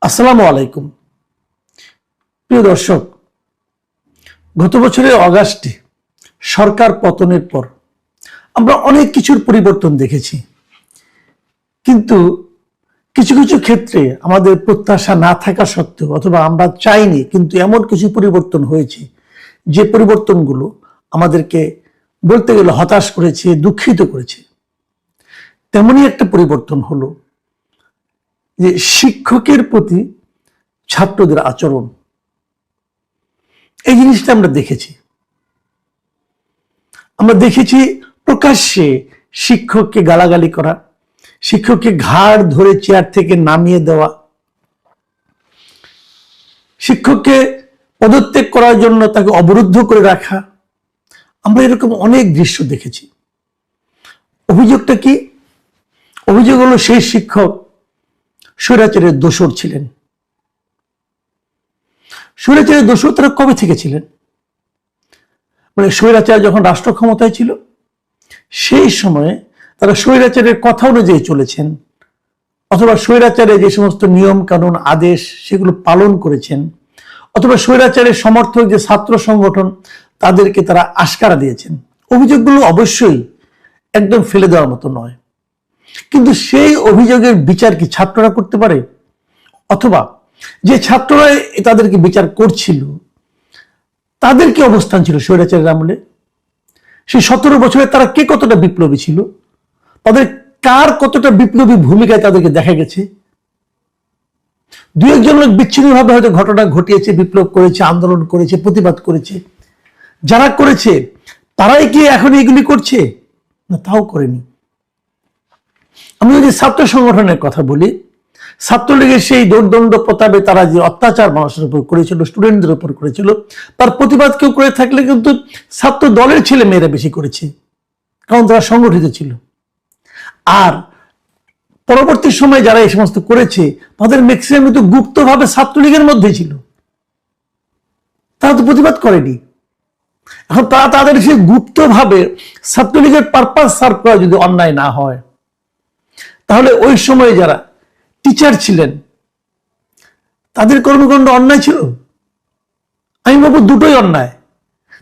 আসসালামু আলাইকুম। প্রিয় দর্শক, গত বছরের অগাস্টে সরকার পতনের পর আমরা অনেক কিছুর পরিবর্তন দেখেছি, কিন্তু কিছু কিছু ক্ষেত্রে আমাদের প্রত্যাশা না থাকা সত্ত্বেও অথবা আমরা চাইনি, কিন্তু এমন কিছু পরিবর্তন হয়েছে যে পরিবর্তনগুলো আমাদেরকে বলতে গেলে হতাশ করেছে, দুঃখিত করেছে। তেমনই একটা পরিবর্তন হলো যে শিক্ষকের প্রতি ছাত্রদের আচরণ। এই জিনিসটা আমরা দেখেছি প্রকাশ্যে শিক্ষককে গালাগালি করা, শিক্ষককে ঘাড় ধরে চেয়ার থেকে নামিয়ে দেওয়া, শিক্ষককে পদত্যাগ করার জন্য তাকে অবরুদ্ধ করে রাখা। আমরা এরকম অনেক দৃশ্য দেখেছি। অভিযোগটা কি? অভিযোগ হলো সেই শিক্ষক স্বৈরাচারের দোসর ছিলেন। স্বৈরাচারের দোসর তারা কবে থেকে ছিলেন? মানে স্বৈরাচার যখন রাষ্ট্র ক্ষমতায় ছিল সেই সময়ে তারা স্বৈরাচারের কথা অনুযায়ী চলেছেন, অথবা স্বৈরাচারের যে সমস্ত নিয়ম কানুন আদেশ সেগুলো পালন করেছেন, অথবা স্বৈরাচারের সমর্থক যে ছাত্র সংগঠন তাদেরকে তারা আশকারা দিয়েছেন। অভিযোগগুলো অবশ্যই একদম ফেলে দেওয়ার মতো নয়, কিন্তু সেই অভিযোগের বিচার কি ছাত্ররা করতে পারে? অথবা যে ছাত্ররা তাদেরকে বিচার করছিল তাদের কি অবস্থান ছিল স্বৈরাচারের আমলে? সেই 17 বছরে তারা কে কতটা বিপ্লবী ছিল? তাদের কার কতটা বিপ্লবী ভূমিকায় তাদেরকে দেখা গেছে? দু একজন লোক বিচ্ছিন্নভাবে হয়তো ঘটনা ঘটিয়েছে, বিপ্লব করেছে, আন্দোলন করেছে, প্রতিবাদ করেছে। যারা করেছে তারাই কি এখন এগুলি করছে? না, তাও করেনি। আমি যদি ছাত্র সংগঠনের কথা বলি, ছাত্রলীগের সেই দৌর্দণ্ড প্রতাপে তারা যে অত্যাচার মানুষের উপর করেছিল, স্টুডেন্টদের উপর করেছিল, তার প্রতিবাদ কেউ করে থাকলে কিন্তু ছাত্র দলের ছেলে মেয়েরা বেশি করেছে, কারণ তারা সংগঠিত ছিল। আর পরবর্তী সময়ে যারা এই সমস্ত করেছে তাদের ম্যাক্সিমাম কিন্তু গুপ্তভাবে ছাত্রলীগের মধ্যে ছিল, তারা তো প্রতিবাদ করেনি। এখন তারা তাদের সেই গুপ্তভাবে ছাত্রলীগের পারপাস সার্ভ করা যদি অন্যায় না হয়, তাহলে ওই সময়ে যারা টিচার ছিলেন তাদের কর্মকাণ্ড অন্যায় ছিল? আমি ভাবো দুটোই অন্যায়।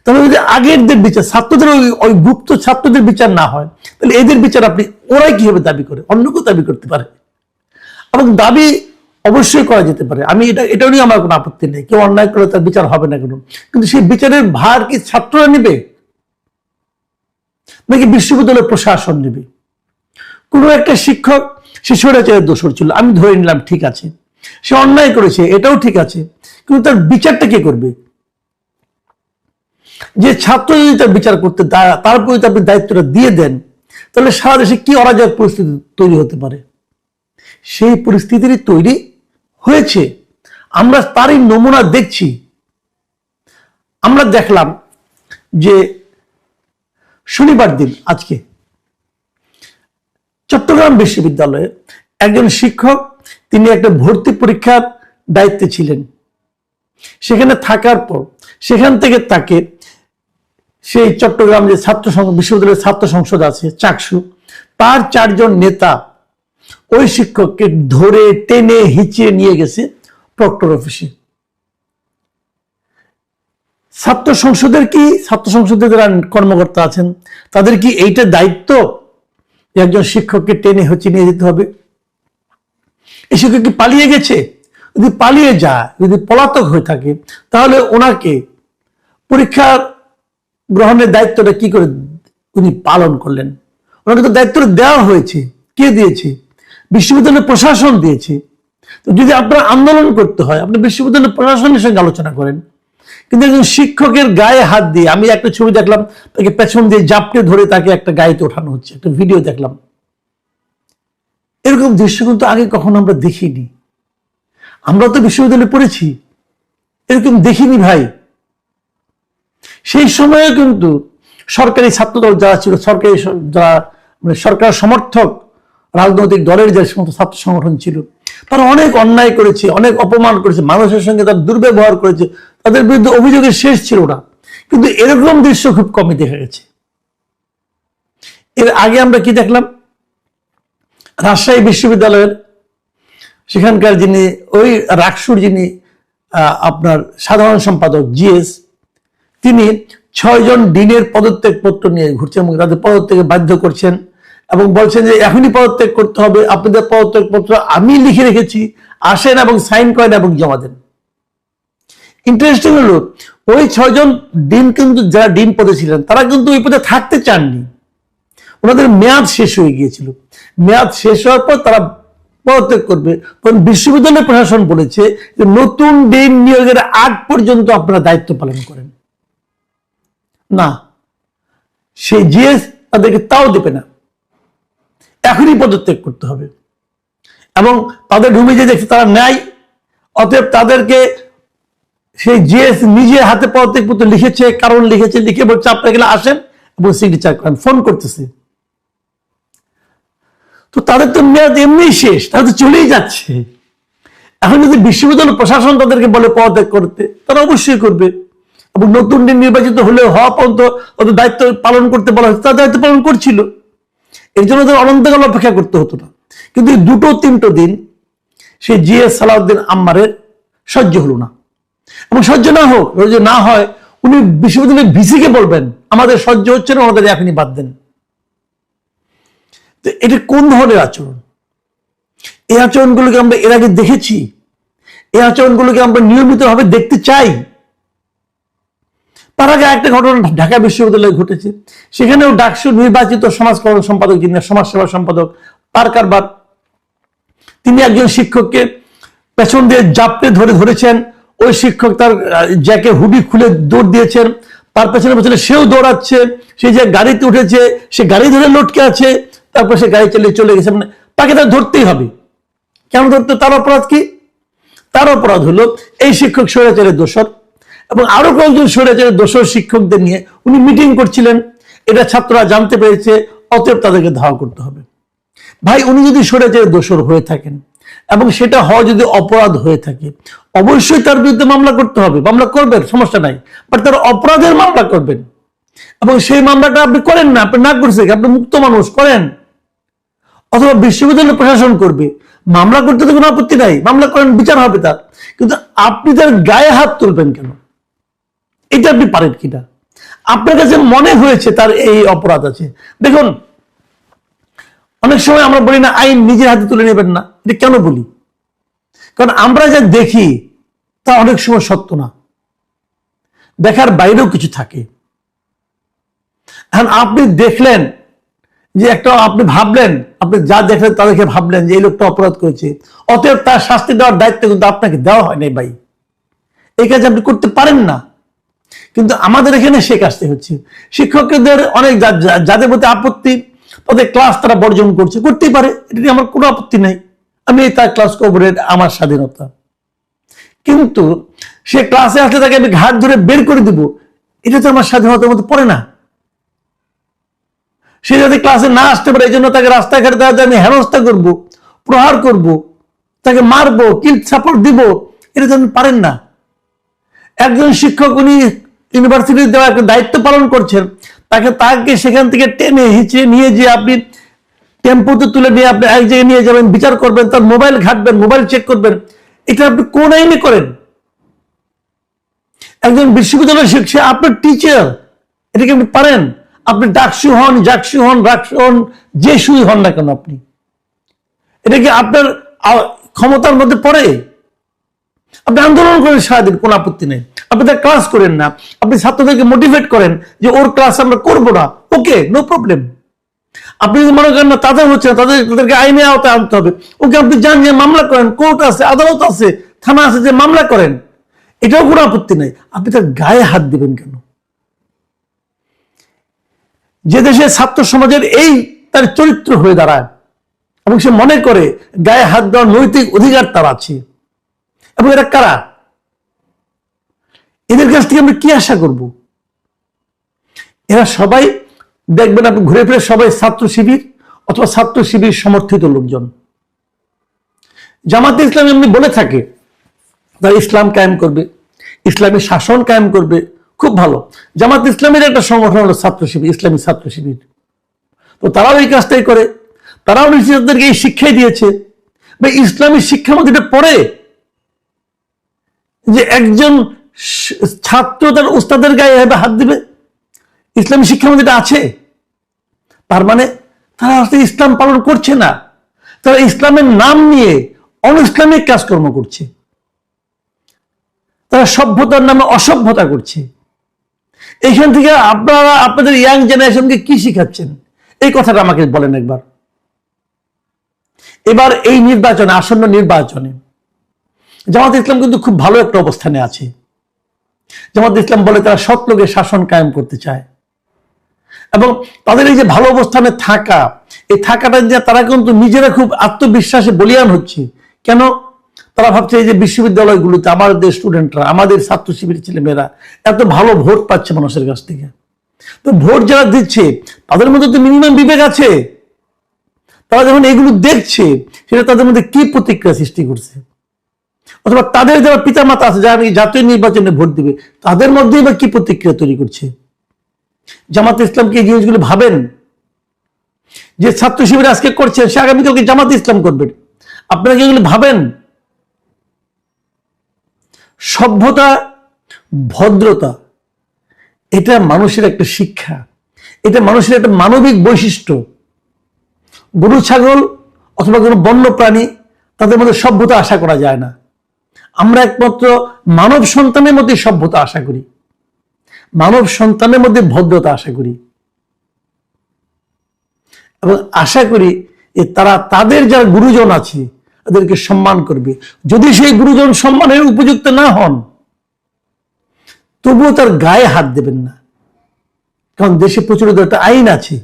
তাহলে যদি আগেরদের বিচার, ছাত্রদের ওই গুপ্ত ছাত্রদের বিচার না হয়, তাহলে এদের বিচার আপনি ওরাই কিভাবে দাবি করে? অন্য কেউ দাবি করতে পারে, এবং দাবি অবশ্যই করা যেতে পারে। আমি এটা নিয়ে আমার কোনো আপত্তি নেই, কেউ অন্যায় করলে তার বিচার হবে না কেন, কিন্তু সেই বিচারের ভার কি ছাত্ররা নিবে নাকি বিশ্ববিদ্যালয়ের প্রশাসন নেবে? কোনো একটা শিক্ষক সে স্বৈরাচারের দোষর ছিল, আমি ধরে নিলাম, ঠিক আছে, সে অন্যায় করেছে, এটাও ঠিক আছে, কিন্তু তার বিচারটা কে করবে? যে ছাত্র যদি তার বিচার করতে তার প্রতি আপনি দায়িত্বটা দিয়ে দেন, তাহলে সারা দেশে কি অরাজক পরিস্থিতি তৈরি হতে পারে? সেই পরিস্থিতিরই তৈরি হয়েছে, আমরা তারই নমুনা দেখছি। আমরা দেখলাম যে শনিবার দিন আজকে চট্টগ্রাম বিশ্ববিদ্যালয়ে একজন শিক্ষক, তিনি একটা ভর্তি পরীক্ষার দায়িত্বে ছিলেন। সেখানে থাকার পর সেখান থেকে তাকে সেই চট্টগ্রাম যে বিশ্ববিদ্যালয়ের ছাত্র সংসদ আছে চাকসু, তার 4 জন নেতা ওই শিক্ষককে ধরে টেনে হিঁচিয়ে নিয়ে গেছে প্রক্টর অফিসে। ছাত্র সংসদের যারা কর্মকর্তা আছেন তাদের কি এইটা দায়িত্ব একজন শিক্ষককে টেনে হচ্ছে নিয়ে যেতে হবে? এই শিক্ষক কি পালিয়ে গেছে? যদি পালিয়ে যায়, যদি পলাতক হয়ে থাকে, তাহলে ওনাকে পরীক্ষা গ্রহণের দায়িত্বটা কি করে উনি পালন করলেন? ওনাকে তো দায়িত্বটা দেওয়া হয়েছে। কে দিয়েছে? বিশ্ববিদ্যালয় প্রশাসন দিয়েছে। তো যদি আপনার আন্দোলন করতে হয়, আপনি বিশ্ববিদ্যালয় প্রশাসনের সঙ্গে আলোচনা করেন, কিন্তু একজন শিক্ষকের গায়ে হাত দিয়ে, আমি একটা ছবি দেখলাম, তাকে পেছন দিয়ে জাপটে ধরে তাকে একটা গাড়িতে ওঠানো হচ্ছে, একটা ভিডিও দেখলাম। এরকম দৃশ্য কিন্তু আগে কখনো আমরা দেখিনি। আমরা তো বিশ্ববিদ্যালয়ে পড়েছি, এরকম দেখিনি ভাই। সেই সময়ে কিন্তু সরকারি ছাত্রদল যারা ছিল, সরকার সমর্থক রাজনৈতিক দলের যে সমস্ত ছাত্র সংগঠন ছিল, তারা অনেক অন্যায় করেছে, অনেক অপমান করেছে, মানুষের সঙ্গে তারা দুর্ব্যবহার করেছে, তাদের বিরুদ্ধে অভিযোগের শেষ ছিল না। কিন্তু এরকম দৃশ্য খুব কমই দেখা গেছে। এর আগে আমরা কি দেখলাম? রাজশাহী বিশ্ববিদ্যালয়ের সেখানকার যিনি ওই রাকসুর যিনি আপনার সাধারণ সম্পাদক জিএস, তিনি 6 জন ডিনের পদত্যাগ পত্র নিয়ে ঘুরছেন এবং তাদের পদত্যাগে বাধ্য করছেন এবং বলছেন যে এখনই পদত্যাগ করতে হবে, আপনাদের পদত্যাগ পত্র আমি লিখে রেখেছি, আসেন এবং সাইন করেন এবং জমা দেন। ইন্টারেস্টিং হলো ওই 6 জন ডিন কিন্তু, যারা ডিন পদে ছিলেন, তারা কিন্তু ওই পদে থাকতে চাননি, ওনাদের মেয়াদ শেষ হয়ে গিয়েছিল। মেয়াদ শেষ হওয়ার পর তারা পদত্যাগ করবে, তখন বিশ্ববিদ্যালয় প্রশাসন বলেছে যে নতুন ডিন নিয়োগের আগ পর্যন্ত আপনারা দায়িত্ব পালন করেন না। সেই জিএস তাদেরকে তাও দেবে না, এখনই পদত্যাগ করতে হবে। এবং তাদের রুমে যে দেখছে তারা নেয়, অতএব তাদেরকে সেই জিএস নিজে হাতে পদত্যাগ পত্র লিখেছে, কারণ লিখেছে, লিখে বলছে আপনারা গেলে আসেন এবং সিগনেচার করেন, ফোন করতেছে। তো তাদের তো মেয়াদ এমনি শেষ, তারা তো চলেই যাচ্ছে। এখন যদি বিশ্ববিদ্যালয় প্রশাসন তাদেরকে বলে পদত্যাগ করতে, তারা অবশ্যই করবে। এবং নতুন দিন নির্বাচিত হলে হওয়া পর্যন্ত ওদের দায়িত্ব পালন করতে বলা হচ্ছে, তারা দায়িত্ব পালন করছিল। এর জন্য ওদের অনন্তকাল অপেক্ষা করতে হতো না। কিন্তু এই 2-3 দিন সেই জিএস সালাউদ্দিন আম্মারের সহ্য হলো না। এবং সহ্য না হোক, যদি না হয় উনি বিশ্ববিদ্যালয়ের ভিসিকে বলবেন আমাদের সহ্য হচ্ছে না, আমাদের এখনই বাদ দেন। তো এটা কোন ধরনের আচরণ? এই আচরণগুলোকে আমরা এর আগে দেখেছি, এই আচরণগুলোকে আমরা নিয়মিতভাবে দেখতে চাই। তার আগে একটা ঘটনা ঢাকা বিশ্ববিদ্যালয়ে ঘটেছে, সেখানেও ডাকসুর নির্বাচিত সমাজকল্যাণ সম্পাদক, যিনি সমাজসেবা সম্পাদক, তার কারবার, তিনি একজন শিক্ষককে পেছন দিয়ে জাপটে ধরেছেন। ওই শিক্ষক তার জ্যাকে হুডি খুলে দৌড় দিয়েছেন, তার পেছনে পেছনে সেও দৌড়াচ্ছে, সে যে গাড়িতে উঠেছে সে গাড়ি ধরে লটকে আছে, তারপর সে গাড়ি চালিয়ে চলে গেছে। মানে তাকে তার ধরতেই হবে। কেন ধরতে? তার অপরাধ কি? তার অপরাধ হলো এই শিক্ষক স্বৈরাচারের দোষর এবং আরো কয়েকজন স্বৈরাচারের দোষর শিক্ষকদের নিয়ে উনি মিটিং করছিলেন। এটা ছাত্ররা জানতে পেরেছে, অতএব তাদেরকে ধাওয়া করতে হবে। ভাই, উনি যদি স্বৈরাচারের দোষর হয়ে থাকেন এবং সেটা হওয়া যদি অপরাধ হয়ে থাকে, অবশ্যই তার বিরুদ্ধে মামলা করতে হবে। মামলা করবেন, সমস্যা নাই, বাট তার অপরাধের মামলা করবেন। এবং সেই মামলাটা আপনি করেন না, আপনি না করছে, আপনি মুক্ত মানুষ, করেন। অথবা বিশ্ববিদ্যালয় প্রশাসন করবে, মামলা করতে তো কোনো আপত্তি নাই, মামলা করেন, বিচার হবে তার। কিন্তু আপনি তার গায়ে হাত তুলবেন কেন? এটা আপনি পারেন কিনা? আপনার কাছে মনে হয়েছে তার এই অপরাধ আছে। দেখুন, অনেক সময় আমরা বলি না আইন নিজের হাতে তুলে নেবেন না। এটা কেন বলি? কারণ আমরা যা দেখি তা অনেক সময় সত্য না, দেখার বাইরেও কিছু থাকে। এখন আপনি দেখলেন যে একটা, আপনি ভাবলেন, আপনি যা দেখলেন তা দেখে ভাবলেন যে এই লোকটা অপরাধ করেছে, অতএব তার শাস্তি দেওয়ার দায়িত্ব কিন্তু আপনাকে দেওয়া হয় নাই। ভাই, এই কাজ আপনি করতে পারেন না। কিন্তু আমাদের এখানে সে কাজটি হচ্ছে। শিক্ষকদের অনেক যাদের প্রতি আপত্তি, তাদের ক্লাস তারা বর্জন করছে, করতেই পারে, এটা নিয়ে আমার কোনো আপত্তি নেই। আমি তার ক্লাস করবো, আমার স্বাধীনতা। কিন্তু সে ক্লাসে আসলে তাকে আমি ঘাট ধরে বের করে দিব, এটা তো আমার স্বাধীনতার মধ্যে পড়ে না। সে যদি ক্লাসে না আসতে পারে, এই জন্য তাকে রাস্তাঘাটে দাঁড়াতে আমি হেনস্থা করব, প্রহার করব, তাকে মারবো, কিল সাপোর্ট দিব, এটা তো আপনি পারেন না। একজন শিক্ষক, উনি ইউনিভার্সিটির দেওয়া একটা দায়িত্ব পালন করছেন, তাকে সেখান থেকে টেনে হিঁচড়ে নিয়ে যে আপনি টেম্পোতে তুলে নিয়ে আপনি এক জায়গায় নিয়ে যাবেন, বিচার করবেন, তার মোবাইল ঘাটবেন, মোবাইল চেক করবেন, এটা আপনি কোন আইনে করেন? একজন বিশ্ববিদ্যালয়ের শিক্ষক, আপনার টিচার, এটাকে আপনি পারেন? আপনি ডাকসু হন, জাকসু হন, রাকসু হন, যে সুই হন না কেন, আপনি এটা কি আপনার ক্ষমতার মধ্যে পড়ে? আপনি আন্দোলন করেন সারাদিন, কোনো আপত্তি নেই, আপনি তার ক্লাস করেন না, আপনি ছাত্রদেরকে মোটিভেট করেন যে ওর ক্লাস আমরা করবো না, ওকে, নো প্রবলেম। আপনি যদি মনে করেন না তাদের হচ্ছে না, তাদেরকে আইনে আওতায় আনতে হবে, ওকে আপনি যান, যে মামলা করেন, কোর্ট আছে, আদালত আছে, থানা আছে, যে মামলা করেন, এটাও কোনো আপত্তি নেই। আপনি তার গায়ে হাত দিবেন কেন? যে দেশে ছাত্র সমাজের এই তার চরিত্র হয়ে দাঁড়ায় এবং সে মনে করে গায়ে হাত দেওয়ার নৈতিক অধিকার তার আছে, এবং এরা কারা? এদের কাছ থেকে আমরা কি আশা করব? এরা সবাই দেখবেন, আপনি ঘুরে ফিরে সবাই ছাত্র শিবির অথবা ছাত্র শিবির সমর্থিত লোকজন। জামাতে ইসলাম এমনি বলে থাকে তারা ইসলাম কায়েম করবে, ইসলামী শাসন কায়েম করবে, খুব ভালো। জামাত ইসলামের একটা সংগঠন হলো ছাত্র শিবির, ইসলামী ছাত্র শিবির। তো তারাও এই কাজটাই করে, তারাও নিজেদেরকে এই শিক্ষাই দিয়েছে বা ইসলামী শিক্ষার মধ্যে এটা পড়ে যে একজন ছাত্র তার উস্তাদের গায়ে এভাবে হাত দিবে? ইসলামী শিক্ষার মধ্যে এটা আছে? তার মানে তারা আসলে ইসলাম পালন করছে না, তারা ইসলামের নাম নিয়ে অনইসলামিক কাজকর্ম করছে, তারা সভ্যতার নামে অসভ্যতা করছে। এইখান থেকে আপনারা আপনাদের ইয়াং জেনারেশনকে কি শিখাচ্ছেন? এই কথাটা আমাকে বলেন একবার। এবার এই নির্বাচনে, আসন্ন নির্বাচনে জামাত ইসলাম কিন্তু খুব ভালো একটা অবস্থানে আছে। জামাত ইসলাম বলে তারা সৎ লোকের শাসন কায়েম করতে চায়, এবং তাদের এই যে ভালো অবস্থানে থাকা, এই থাকাটা দিয়ে তারা কিন্তু নিজেরা খুব আত্মবিশ্বাসে বলিয়ান হচ্ছে। কেন? তারা ভাবছে এই যে বিশ্ববিদ্যালয়গুলোতে আমাদের স্টুডেন্টরা, আমাদের ছাত্র শিবিরের ছেলেমেয়েরা এত ভালো ভোট পাচ্ছে মানুষের কাছ থেকে, তো ভোট যারা দিচ্ছে তাদের মধ্যে তো মিনিমাম বিবেক আছে। তারা যখন এগুলো দেখছে, সেটা তাদের মধ্যে কি প্রতিক্রিয়া সৃষ্টি করছে? অথবা তাদের যারা পিতামাতা আছে, যারা জাতীয় নির্বাচনে ভোট দিবে, তাদের মধ্যেই বা কি প্রতিক্রিয়া তৈরি করছে? জামাত ইসলামকে এই জিনিসগুলো ভাবেন। যে ছাত্র শিবির আজকে করছে, সে আগামীকালকে জামাত ইসলাম করবেন। আপনারা কি এগুলো ভাবেন? সভ্যতা, ভদ্রতা, এটা মানুষের একটা শিক্ষা, এটা মানুষের একটা মানবিক বৈশিষ্ট্য। গরু ছাগল অথবা কোনো বন্য প্রাণী, তাদের মধ্যে সভ্যতা আশা করা যায় না। আমরা একমাত্র মানব সন্তানের মধ্যে সভ্যতা আশা করি, মানব সন্তানের মধ্যে ভদ্রতা আশা করি, এবং আশা করি যে তারা তাদের যারা গুরুজন আছে তাদেরকে সম্মান করবে। যদি সেই গুরুজন সম্মানের উপযুক্ত না হন, তবুও তার গায়ে হাত দেবেন না। কারণ দেশে প্রচলিত একটা আইন আছে,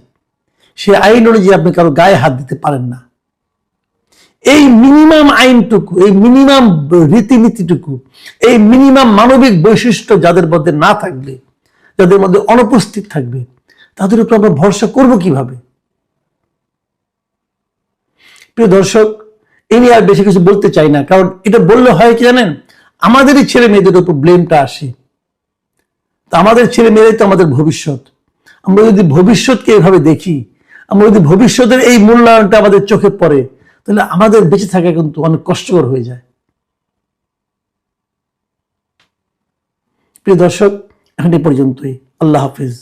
সে আইন অনুযায়ী আপনি কারো গায়ে হাত দিতে পারেন না। এই মিনিমাম আইনটুকু, এই মিনিমাম রীতিনীতিটুকু, এই মিনিমাম মানবিক বৈশিষ্ট্য যাদের মধ্যে না থাকবে, যাদের মধ্যে অনুপস্থিত থাকবে, তাদের উপর আমরা ভরসা করব কিভাবে? প্রিয় দর্শক, এ নিয়ে আর বেশি কিছু বলতে চাই না, কারণ এটা বললে হয় কি জানেন, আমাদেরই ছেলে মেয়েদের উপর ব্লেমটা আসে। তা আমাদের ছেলে মেয়েরাই তো আমাদের ভবিষ্যৎ। আমরা যদি ভবিষ্যৎকে এভাবে দেখি, আমরা যদি ভবিষ্যতের এই মূল্যায়নটা আমাদের চোখে পড়ে, তাহলে আমাদের বেঁচে থাকা কিন্তু অনেক কষ্টকর হয়ে যায়। প্রিয় দর্শক, এখন এই পর্যন্তই। আল্লাহ হাফিজ।